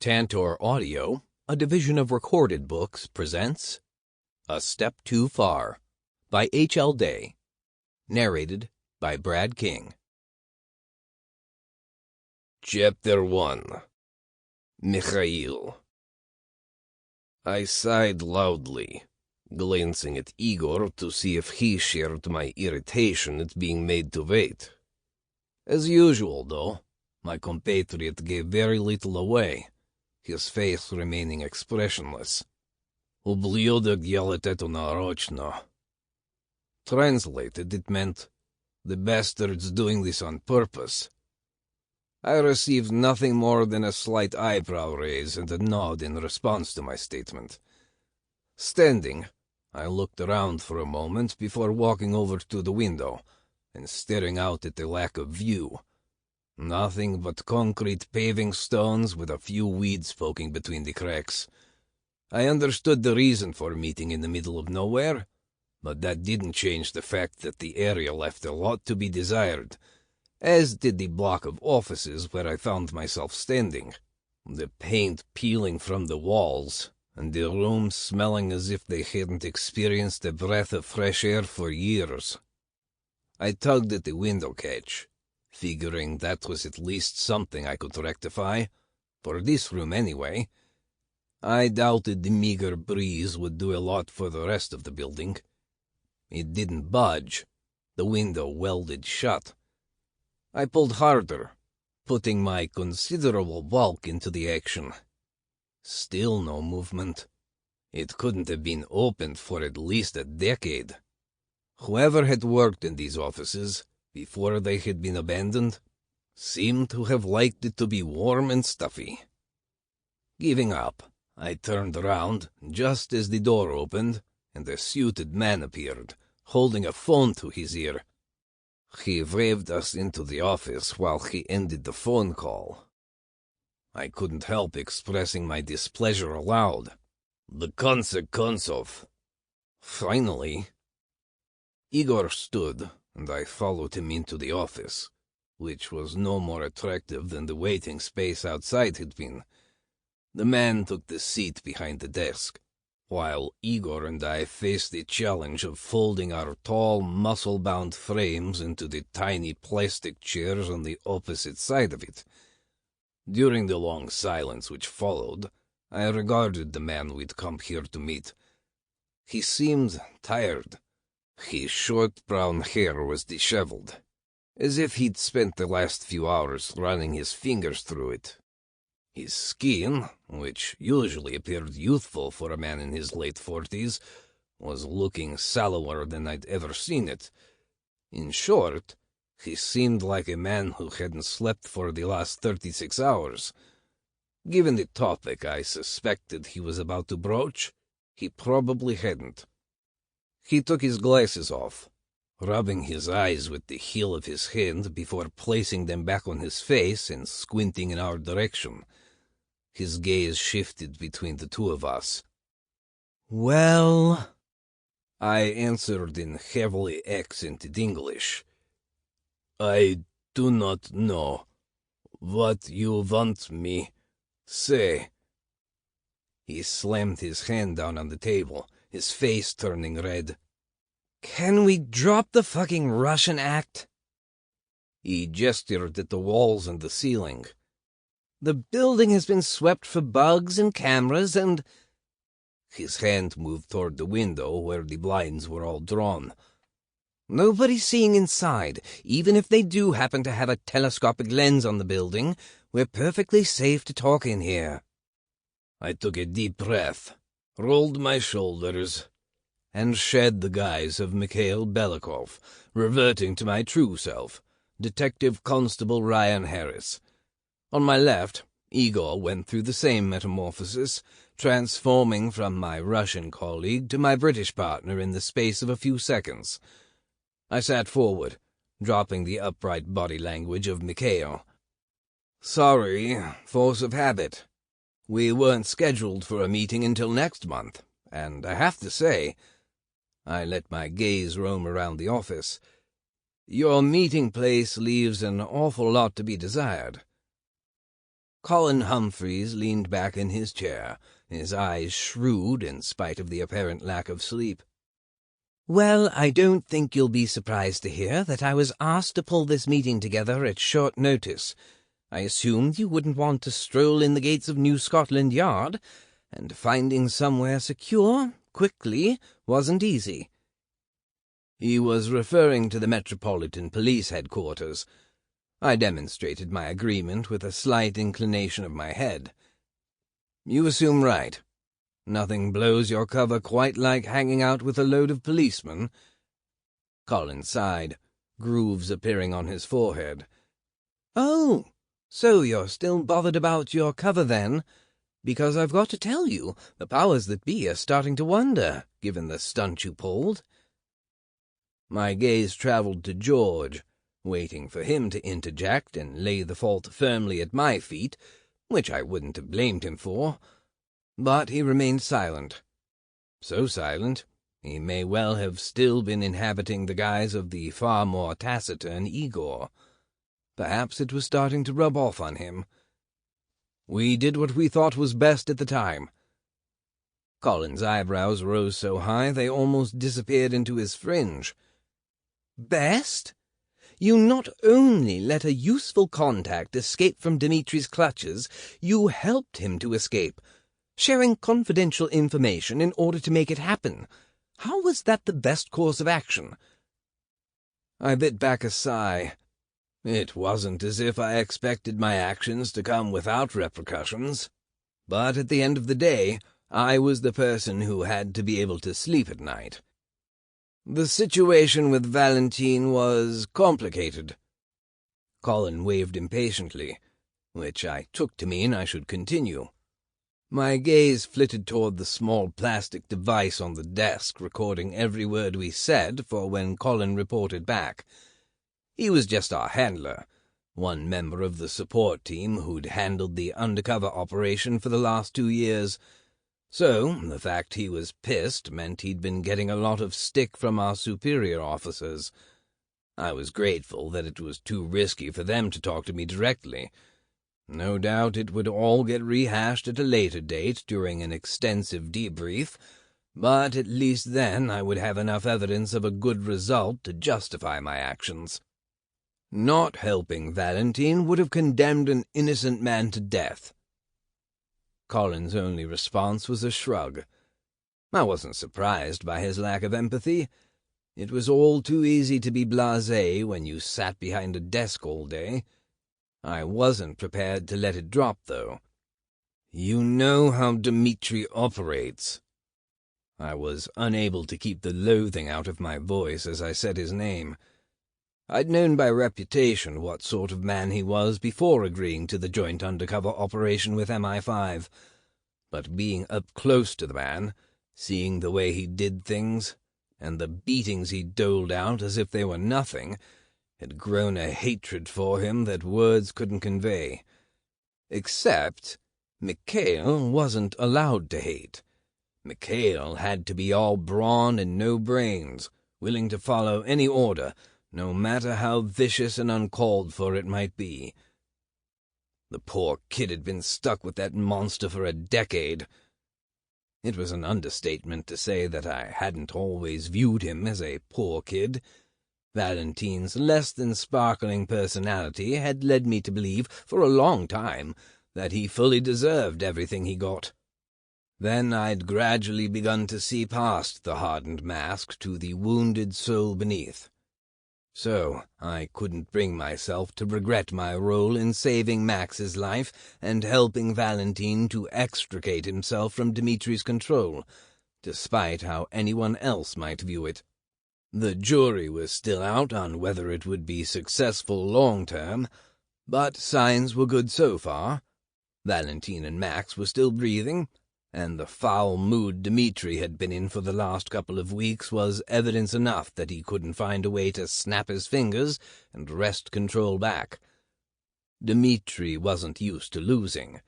Tantor Audio, a division of Recorded Books, presents A Step Too Far by H.L. Day, narrated by Brad King. Chapter 1. Mikhail. I sighed loudly, glancing at Igor to see if he shared my irritation at being made to wait. As usual, though, my compatriot gave very little away, his face remaining expressionless. Ублюдок делает это нарочно. Translated, it meant, the bastard's doing this on purpose. I received nothing more than a slight eyebrow raise and a nod in response to my statement. Standing, I looked around for a moment before walking over to the window and staring out at the lack of view. Nothing but concrete paving stones with a few weeds poking between the cracks. I understood the reason for meeting in the middle of nowhere, but that didn't change the fact that the area left a lot to be desired, as did the block of offices where I found myself standing, the paint peeling from the walls, and the room smelling as if they hadn't experienced a breath of fresh air for years. I tugged at the window catch, figuring that was at least something I could rectify, for this room anyway. I doubted the meager breeze would do a lot for the rest of the building. It didn't budge, the window welded shut. I pulled harder, putting my considerable bulk into the action. Still no movement. It couldn't have been opened for at least a decade. Whoever had worked in these offices before they had been abandoned seemed to have liked it to be warm and stuffy. Giving up, I turned around just as the door opened and a suited man appeared, holding a phone to his ear. He waved us into the office while he ended the phone call. I couldn't help expressing my displeasure aloud. The consequence of... Finally. Igor stood, and I followed him into the office, which was no more attractive than the waiting space outside had been. The man took the seat behind the desk, while Igor and I faced the challenge of folding our tall, muscle-bound frames into the tiny plastic chairs on the opposite side of it. During the long silence which followed, I regarded the man we'd come here to meet. He seemed tired. His short brown hair was disheveled, as if he'd spent the last few hours running his fingers through it. His skin, which usually appeared youthful for a man in his late 40s, was looking sallower than I'd ever seen it. In short, he seemed like a man who hadn't slept for the last 36 hours. Given the topic I suspected he was about to broach, he probably hadn't. He took his glasses off, rubbing his eyes with the heel of his hand before placing them back on his face and squinting in our direction. His gaze shifted between the two of us. "Well," I answered in heavily accented English, "I do not know what you want me say." He slammed his hand down on the table, his face turning red. "Can we drop the fucking Russian act?" He gestured at the walls and the ceiling. "The building has been swept for bugs and cameras and—" His hand moved toward the window where the blinds were all drawn. "Nobody's seeing inside. Even if they do happen to have a telescopic lens on the building, we're perfectly safe to talk in here." I took a deep breath, rolled my shoulders, and shed the guise of Mikhail Belikov, reverting to my true self, Detective Constable Ryan Harris. On my left, Igor went through the same metamorphosis, transforming from my Russian colleague to my British partner in the space of a few seconds. I sat forward, dropping the upright body language of Mikhail. "Sorry, force of habit. We weren't scheduled for a meeting until next month, and I have to say," I let my gaze roam around the office, "your meeting place leaves an awful lot to be desired." Colin Humphreys leaned back in his chair, his eyes shrewd in spite of the apparent lack of sleep. "Well, I don't think you'll be surprised to hear that I was asked to pull this meeting together at short notice. I assumed you wouldn't want to stroll in the gates of New Scotland Yard, and finding somewhere secure, quickly, wasn't easy." He was referring to the Metropolitan Police Headquarters. I demonstrated my agreement with a slight inclination of my head. "You assume right. Nothing blows your cover quite like hanging out with a load of policemen." Colin sighed, grooves appearing on his forehead. "Oh, so you're still bothered about your cover, then? Because I've got to tell you, the powers that be are starting to wonder, given the stunt you pulled." My gaze travelled to George, waiting for him to interject and lay the fault firmly at my feet, which I wouldn't have blamed him for. But he remained silent. So silent, he may well have still been inhabiting the guise of the far more taciturn Igor. Perhaps it was starting to rub off on him. We did what we thought was best at the time. Colin's eyebrows rose so high they almost disappeared into his fringe. "Best? You not only let a useful contact escape from Dmitry's clutches, you helped him to escape, sharing confidential information in order to make it happen. How was that the best course of action?" I bit back a sigh. It wasn't as if I expected my actions to come without repercussions. But at the end of the day, I was the person who had to be able to sleep at night. The situation with Valentine was complicated. Colin waved impatiently, which I took to mean I should continue. My gaze flitted toward the small plastic device on the desk, recording every word we said for when Colin reported back. He was just our handler, one member of the support team who'd handled the undercover operation for the last 2 years. So, the fact he was pissed meant he'd been getting a lot of stick from our superior officers. I was grateful that it was too risky for them to talk to me directly. No doubt it would all get rehashed at a later date during an extensive debrief, but at least then I would have enough evidence of a good result to justify my actions. Not helping Valentine would have condemned an innocent man to death. Colin's only response was a shrug. I wasn't surprised by his lack of empathy. It was all too easy to be blasé when you sat behind a desk all day. I wasn't prepared to let it drop, though. "You know how Dmitry operates." I was unable to keep the loathing out of my voice as I said his name. I'd known by reputation what sort of man he was before agreeing to the joint undercover operation with MI5, but being up close to the man, seeing the way he did things, and the beatings he doled out as if they were nothing, had grown a hatred for him that words couldn't convey. Except Mikhail wasn't allowed to hate. Mikhail had to be all brawn and no brains, willing to follow any order, no matter how vicious and uncalled for it might be. The poor kid had been stuck with that monster for a decade. It was an understatement to say that I hadn't always viewed him as a poor kid. Valentine's less-than-sparkling personality had led me to believe for a long time that he fully deserved everything he got. Then I'd gradually begun to see past the hardened mask to the wounded soul beneath. So I couldn't bring myself to regret my role in saving Max's life and helping Valentine to extricate himself from Dmitry's control, despite how anyone else might view it. The jury was still out on whether it would be successful long-term, but signs were good so far. Valentine and Max were still breathing, and the foul mood Dmitry had been in for the last couple of weeks was evidence enough that he couldn't find a way to snap his fingers and wrest control back. Dmitry wasn't used to losing.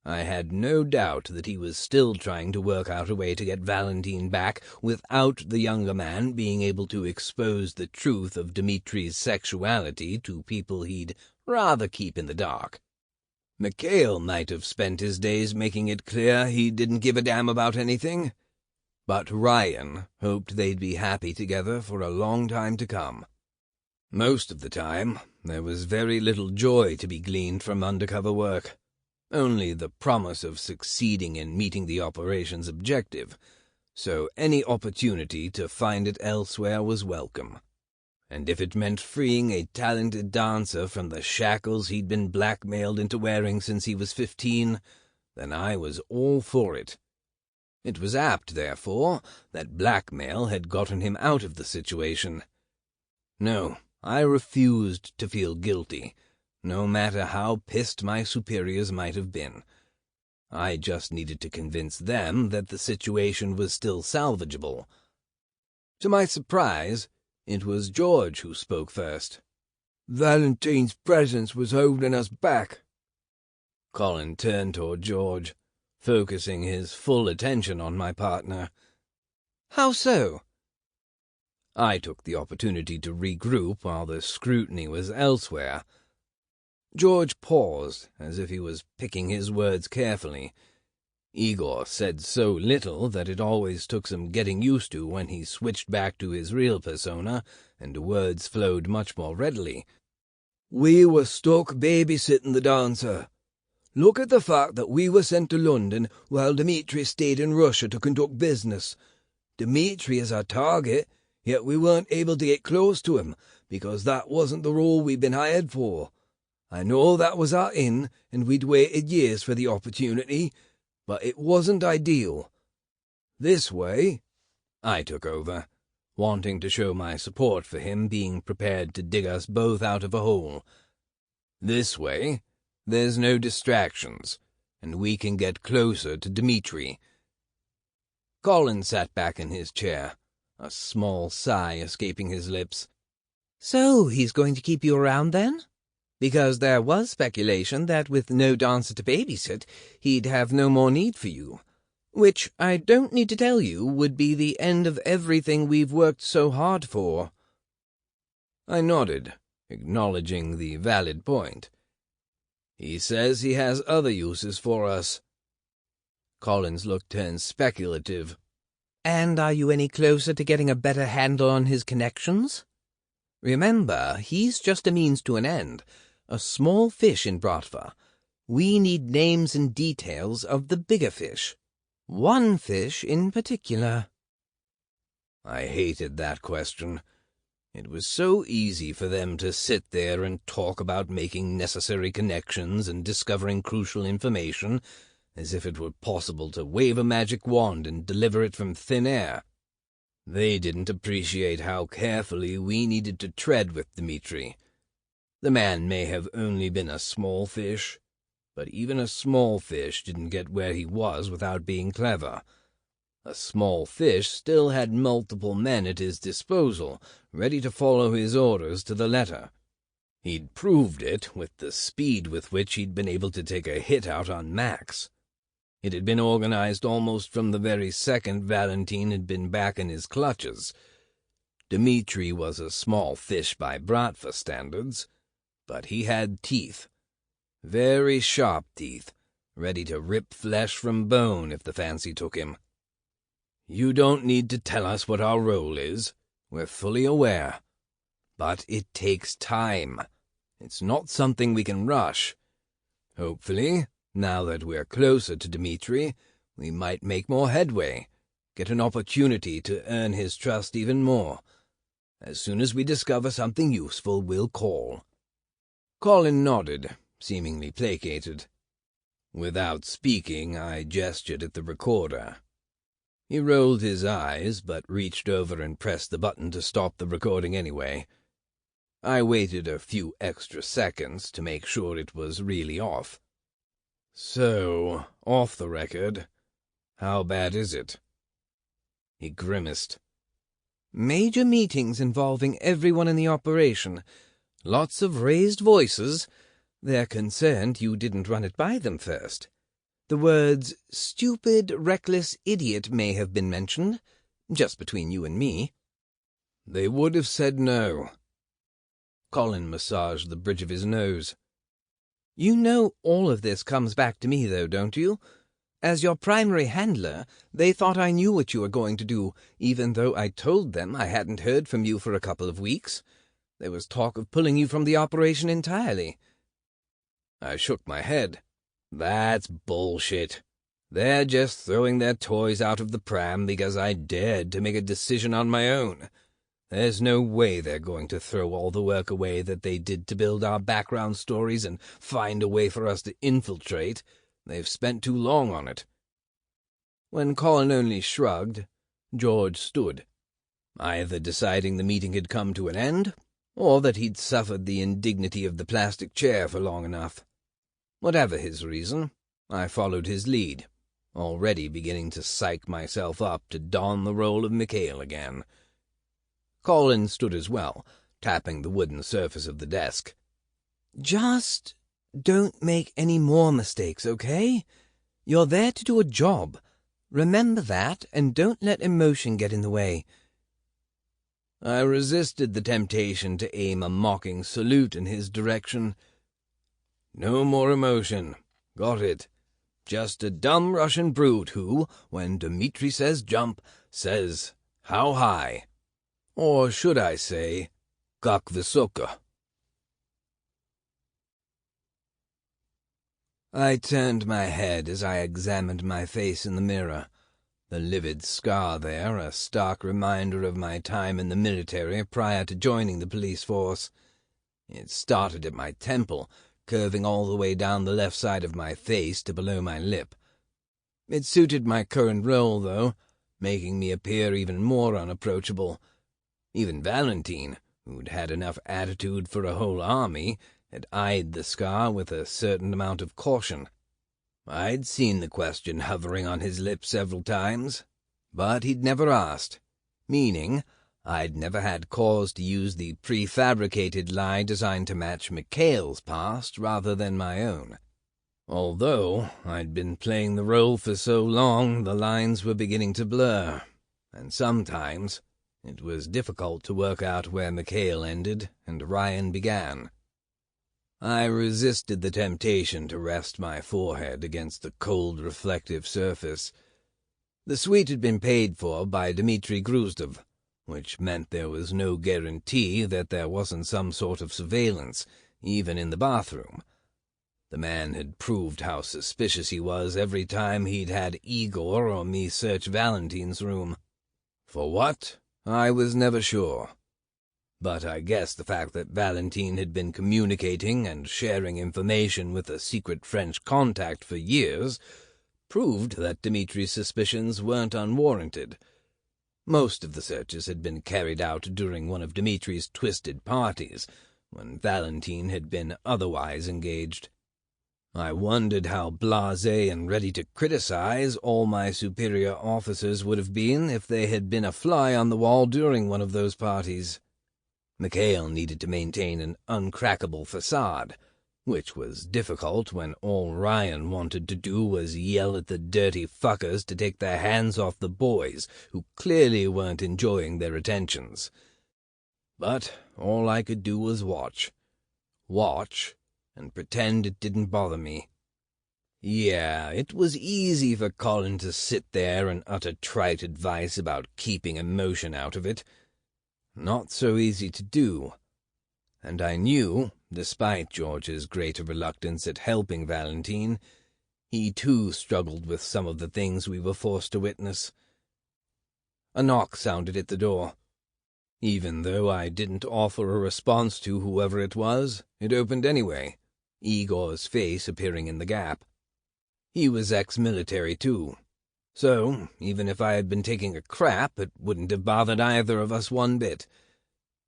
I had no doubt that he was still trying to work out a way to get Valentine back without the younger man being able to expose the truth of Dmitry's sexuality to people he'd rather keep in the dark. Mikhail might have spent his days making it clear he didn't give a damn about anything, but Ryan hoped they'd be happy together for a long time to come. Most of the time, there was very little joy to be gleaned from undercover work, only the promise of succeeding in meeting the operation's objective, so any opportunity to find it elsewhere was welcome. And if it meant freeing a talented dancer from the shackles he'd been blackmailed into wearing since he was 15, then I was all for it. It was apt, therefore, that blackmail had gotten him out of the situation. No, I refused to feel guilty, no matter how pissed my superiors might have been. I just needed to convince them that the situation was still salvageable. To my surprise, it was George who spoke first. "Valentine's presence was holding us back." Colin turned toward George, focusing his full attention on my partner. "How so?" I took the opportunity to regroup while the scrutiny was elsewhere. George paused, as if he was picking his words carefully. Igor said so little that it always took some getting used to when he switched back to his real persona, and words flowed much more readily. "We were stuck babysitting the dancer. Look at the fact that we were sent to London while Dmitry stayed in Russia to conduct business. Dmitry is our target, yet we weren't able to get close to him, because that wasn't the role we'd been hired for. I know that was our in, and we'd waited years for the opportunity, but it wasn't ideal. This way," I took over, wanting to show my support for him being prepared to dig us both out of a hole. "This way, there's no distractions, and we can get closer to Dmitry." Colin sat back in his chair, a small sigh escaping his lips. "So he's going to keep you around, then? Because there was speculation that with no dancer to babysit, he'd have no more need for you, which, I don't need to tell you, would be the end of everything we've worked so hard for." I nodded, acknowledging the valid point. "He says he has other uses for us." Colin's look turned speculative. "And are you any closer to getting a better handle on his connections? Remember, he's just a means to an end, a small fish in Bratva. We need names and details of the bigger fish. One fish in particular." I hated that question. It was so easy for them to sit there and talk about making necessary connections and discovering crucial information, as if it were possible to wave a magic wand and deliver it from thin air. They didn't appreciate how carefully we needed to tread with Dmitry. The man may have only been a small fish, but even a small fish didn't get where he was without being clever. A small fish still had multiple men at his disposal, ready to follow his orders to the letter. He'd proved it with the speed with which he'd been able to take a hit out on Max. It had been organized almost from the very second Valentine had been back in his clutches. Dmitry was a small fish by Bratva standards, but he had teeth. Very sharp teeth, ready to rip flesh from bone if the fancy took him. "You don't need to tell us what our role is. We're fully aware. But it takes time. It's not something we can rush. Hopefully, now that we're closer to Dmitry, we might make more headway, get an opportunity to earn his trust even more. As soon as we discover something useful, we'll call." Colin nodded, seemingly placated. Without speaking, I gestured at the recorder. He rolled his eyes, but reached over and pressed the button to stop the recording anyway. I waited a few extra seconds to make sure it was really off. "So, off the record, how bad is it?" He grimaced. "Major meetings involving everyone in the operation. Lots of raised voices. They're concerned you didn't run it by them first. The words stupid, reckless idiot may have been mentioned, just between you and me." "They would have said no." Colin massaged the bridge of his nose. You know all of this comes back to me, though, don't you? As your primary handler, they thought I knew what you were going to do, even though I told them I hadn't heard from you for a couple of weeks. There was talk of pulling you from the operation entirely." I shook my head. "That's bullshit. They're just throwing their toys out of the pram because I dared to make a decision on my own. There's no way they're going to throw all the work away that they did to build our background stories and find a way for us to infiltrate. They've spent too long on it." When Colin only shrugged, George stood, either deciding the meeting had come to an end, or that he'd suffered the indignity of the plastic chair for long enough. Whatever his reason, I followed his lead, already beginning to psych myself up to don the role of Mikhail again. Colin stood as well, tapping the wooden surface of the desk. "Just don't make any more mistakes, okay? You're there to do a job. Remember that, and don't let emotion get in the way." I resisted the temptation to aim a mocking salute in his direction. "No more emotion. Got it. Just a dumb Russian brute who, when Dmitry says jump, says, 'How high?' Or should I say, 'Как высоко?'" I turned my head as I examined my face in the mirror. The livid scar there, a stark reminder of my time in the military prior to joining the police force. It started at my temple, curving all the way down the left side of my face to below my lip. It suited my current role, though, making me appear even more unapproachable. Even Valentine, who'd had enough attitude for a whole army, had eyed the scar with a certain amount of caution. I'd seen the question hovering on his lips several times, but he'd never asked, meaning I'd never had cause to use the prefabricated lie designed to match Mikhail's past rather than my own. Although I'd been playing the role for so long, the lines were beginning to blur, and sometimes it was difficult to work out where Mikhail ended and Ryan began. I resisted the temptation to rest my forehead against the cold, reflective surface. The suite had been paid for by Dmitry Gruzdev, which meant there was no guarantee that there wasn't some sort of surveillance, even in the bathroom. The man had proved how suspicious he was every time he'd had Igor or me search Valentine's room. For what? I was never sure. But I guess the fact that Valentine had been communicating and sharing information with a secret French contact for years proved that Dmitry's suspicions weren't unwarranted. Most of the searches had been carried out during one of Dmitry's twisted parties, when Valentine had been otherwise engaged. I wondered how blasé and ready to criticize all my superior officers would have been if they had been a fly on the wall during one of those parties. Mikhail needed to maintain an uncrackable facade, which was difficult when all Ryan wanted to do was yell at the dirty fuckers to take their hands off the boys, who clearly weren't enjoying their attentions. But all I could do was watch, and pretend it didn't bother me. Yeah, it was easy for Colin to sit there and utter trite advice about keeping emotion out of it. Not so easy to do. And I knew, despite George's greater reluctance at helping Valentine, he too struggled with some of the things we were forced to witness. A knock sounded at the door. Even though I didn't offer a response to whoever it was, it opened anyway, Igor's face appearing in the gap. He was ex-military too. So, even if I had been taking a crap, it wouldn't have bothered either of us one bit.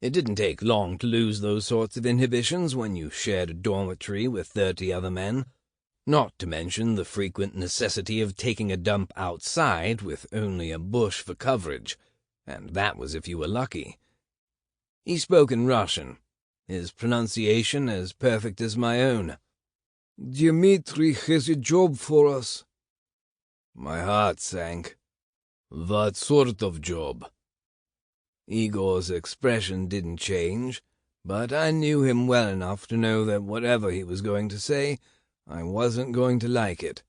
It didn't take long to lose those sorts of inhibitions when you shared a dormitory with 30 other men, not to mention the frequent necessity of taking a dump outside with only a bush for coverage, and that was if you were lucky. He spoke in Russian, his pronunciation as perfect as my own. "Dmitry has a job for us." My heart sank. What sort of job? Igor's expression didn't change, But I knew him well enough to know that whatever he was going to say, I wasn't going to like it.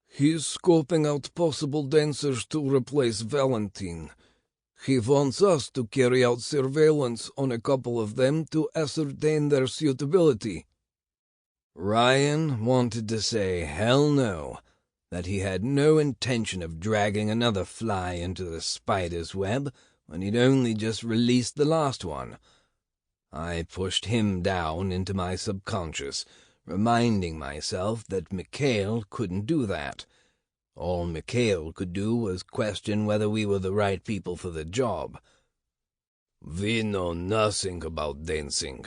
"He's scoping out possible dancers to replace Valentine. He wants us to carry out surveillance on a couple of them to ascertain their suitability." Ryan wanted to say hell no, that he had no intention of dragging another fly into the spider's web when he'd only just released the last one. I pushed him down into my subconscious, reminding myself that Mikhail couldn't do that. All Mikhail could do was question whether we were the right people for the job. "We know nothing about dancing."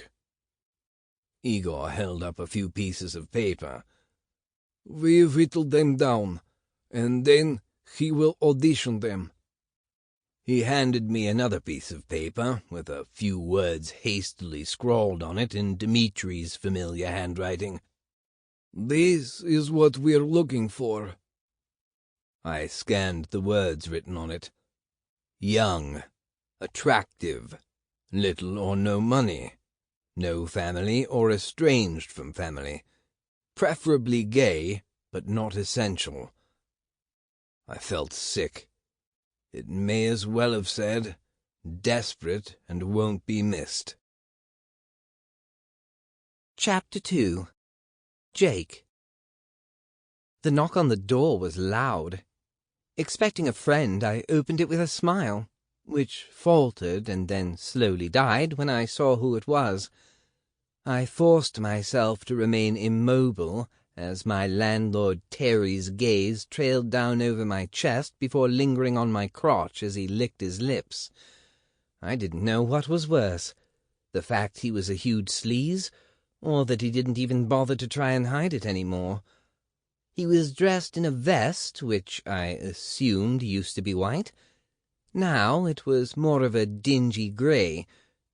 Igor held up a few pieces of paper. "We whittled them down, and then he will audition them." He handed me another piece of paper, with a few words hastily scrawled on it in Dmitry's familiar handwriting. "This is what we're looking for." I scanned the words written on it. Young, attractive, little or no money, no family or estranged from family, preferably gay, but not essential. I felt sick. It may as well have said, desperate and won't be missed. Chapter 2. Jake. The knock on the door was loud. Expecting a friend, I opened it with a smile, which faltered and then slowly died when I saw who it was. I forced myself to remain immobile as my landlord Terry's gaze trailed down over my chest before lingering on my crotch as he licked his lips. I didn't know what was worse, the fact he was a huge sleaze, or that he didn't even bother to try and hide it any more. He was dressed in a vest, which I assumed used to be white. Now it was more of a dingy grey,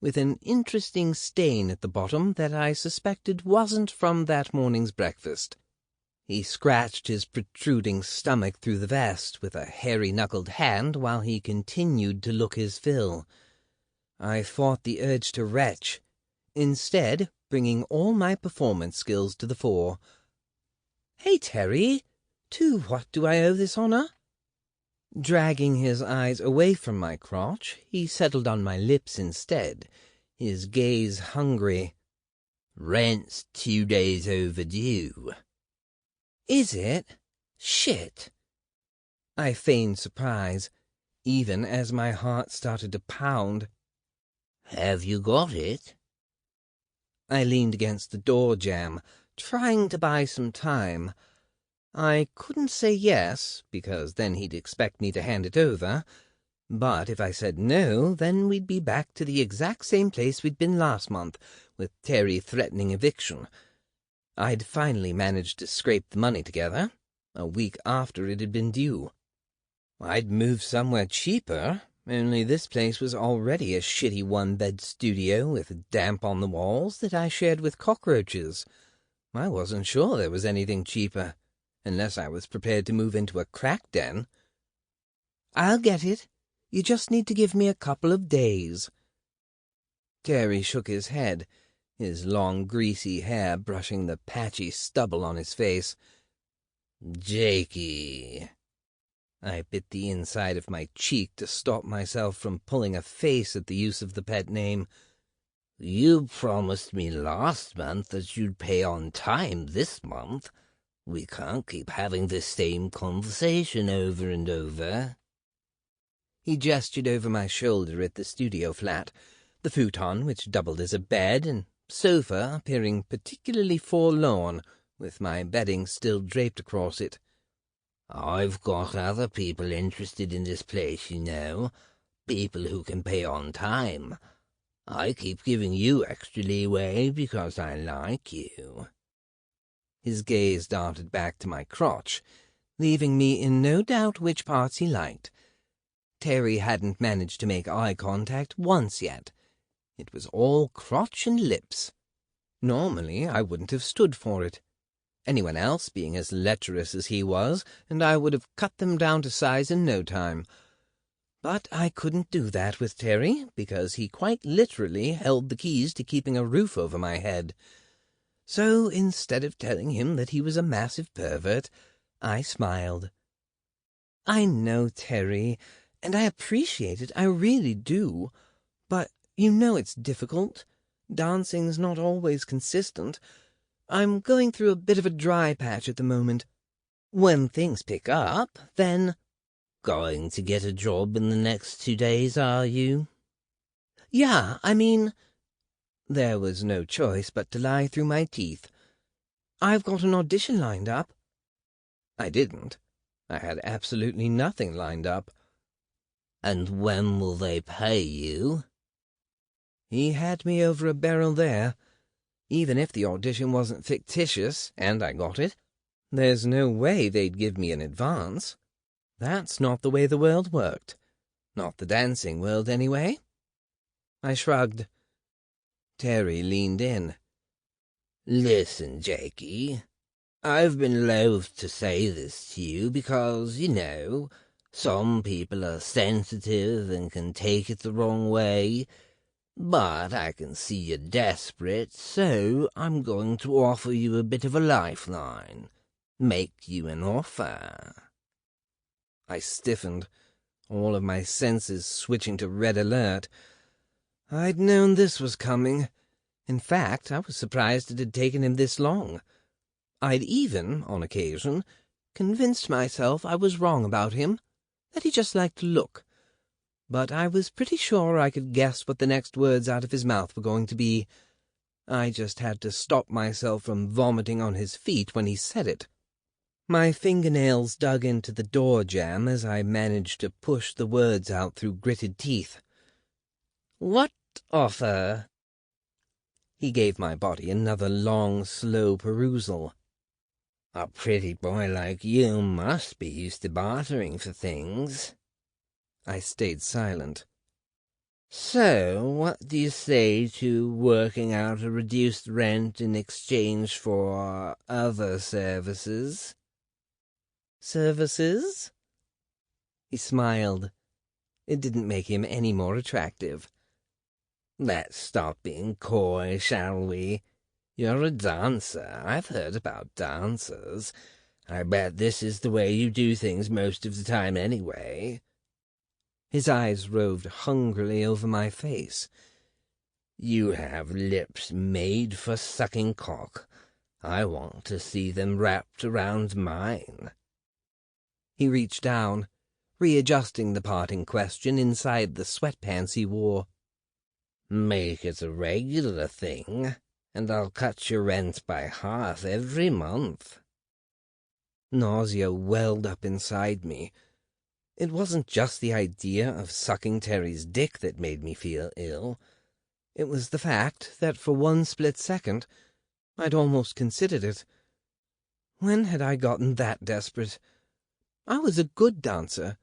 with an interesting stain at the bottom that I suspected wasn't from that morning's breakfast. He scratched his protruding stomach through the vest with a hairy-knuckled hand while he continued to look his fill. I fought the urge to retch, instead bringing all my performance skills to the fore. "Hey, Terry, to what do I owe this honor?" Dragging his eyes away from my crotch, he settled on my lips instead, his gaze hungry. "Rent's 2 days overdue." "Is it? Shit!" I feigned surprise, even as my heart started to pound. "Have you got it?" I leaned against the door jamb, trying to buy some time. I couldn't say yes, because then he'd expect me to hand it over. But if I said no, then we'd be back to the exact same place we'd been last month, with Terry threatening eviction. I'd finally managed to scrape the money together, a week after it had been due. I'd moved somewhere cheaper, only this place was already a shitty one-bed studio with damp on the walls that I shared with cockroaches. I wasn't sure there was anything cheaper, unless I was prepared to move into a crack den. "I'll get it. You just need to give me a couple of days." Terry shook his head, his long greasy hair brushing the patchy stubble on his face. "Jakey." I bit the inside of my cheek to stop myself from pulling a face at the use of the pet name. "You promised me last month that you'd pay on time this month. We can't keep having the same conversation over and over." He gestured over my shoulder at the studio flat, the futon which doubled as a bed, and sofa appearing particularly forlorn, with my bedding still draped across it. "I've got other people interested in this place, you know, people who can pay on time. I keep giving you extra leeway because I like you." His gaze darted back to my crotch, leaving me in no doubt which parts he liked. Terry hadn't managed to make eye contact once yet. It was all crotch and lips. Normally I wouldn't have stood for it. Anyone else being as lecherous as he was, and I would have cut them down to size in no time. But I couldn't do that with Terry, because he quite literally held the keys to keeping a roof over my head. So instead of telling him that he was a massive pervert, I smiled. I know, Terry, and I appreciate it, I really do. But you know it's difficult. Dancing's not always consistent. I'm going through a bit of a dry patch at the moment. When things pick up, then— Going to get a job in the next 2 days, are you? Yeah, I mean— There was no choice but to lie through my teeth. I've got an audition lined up. I didn't. I had absolutely nothing lined up. And when will they pay you? He had me over a barrel there. Even if the audition wasn't fictitious, and I got it, there's no way they'd give me an advance. That's not the way the world worked. Not the dancing world, anyway. I shrugged. Terry leaned in. Listen, Jakey, I've been loath to say this to you because, some people are sensitive and can take it the wrong way, but I can see you're desperate, so I'm going to offer you a bit of a lifeline. Make you an offer. I stiffened, all of my senses switching to red alert. I'd known this was coming. In fact, I was surprised it had taken him this long. I'd even, on occasion, convinced myself I was wrong about him, that he just liked to look. But I was pretty sure I could guess what the next words out of his mouth were going to be. I just had to stop myself from vomiting on his feet when he said it. My fingernails dug into the door jamb as I managed to push the words out through gritted teeth. What offer? He gave my body another long, slow perusal. A pretty boy like you must be used to bartering for things. I stayed silent. So, what do you say to working out a reduced rent in exchange for other services? Services? He smiled. It didn't make him any more attractive. Let's stop being coy, shall we? You're a dancer. I've heard about dancers. I bet this is the way you do things most of the time anyway. His eyes roved hungrily over my face. You have lips made for sucking cock. I want to see them wrapped around mine. He reached down, readjusting the part in question inside the sweatpants he wore. Make it a regular thing, and I'll cut your rent by half every month. Nausea welled up inside me. It wasn't just the idea of sucking Terry's dick that made me feel ill. It was the fact that for one split second I'd almost considered it. When had I gotten that desperate? I was a good dancer.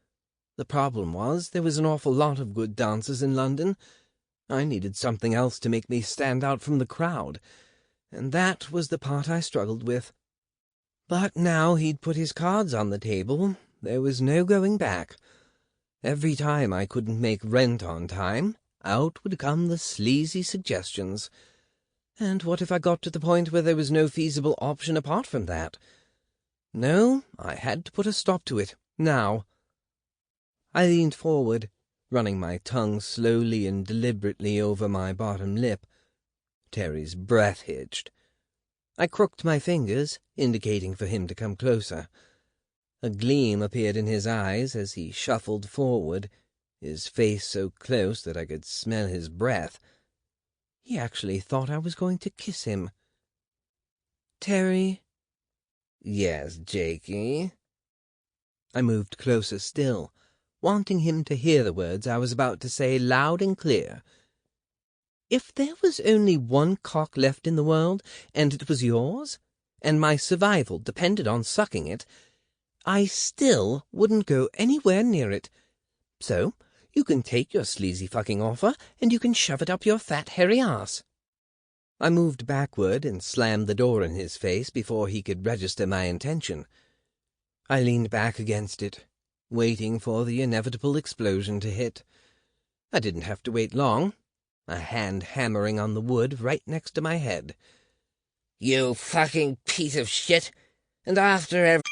The problem was there was an awful lot of good dancers in London. I needed something else to make me stand out from the crowd, and that was the part I struggled with. But now he'd put his cards on the table, there was no going back. Every time I couldn't make rent on time, out would come the sleazy suggestions. And what if I got to the point where there was no feasible option apart from that? No, I had to put a stop to it, now. I leaned forward, running my tongue slowly and deliberately over my bottom lip. Terry's breath hitched. I crooked my fingers, indicating for him to come closer. A gleam appeared in his eyes as he shuffled forward, his face so close that I could smell his breath. He actually thought I was going to kiss him. Terry? Yes, Jakey? I moved closer still, wanting him to hear the words I was about to say loud and clear. If there was only one cock left in the world, and it was yours, and my survival depended on sucking it, I still wouldn't go anywhere near it. So, you can take your sleazy fucking offer, and you can shove it up your fat hairy ass. I moved backward and slammed the door in his face before he could register my intention. I leaned back against it, waiting for the inevitable explosion to hit. I didn't have to wait long, a hand hammering on the wood right next to my head. You fucking piece of shit! And after every...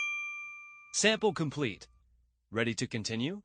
Sample complete. Ready to continue?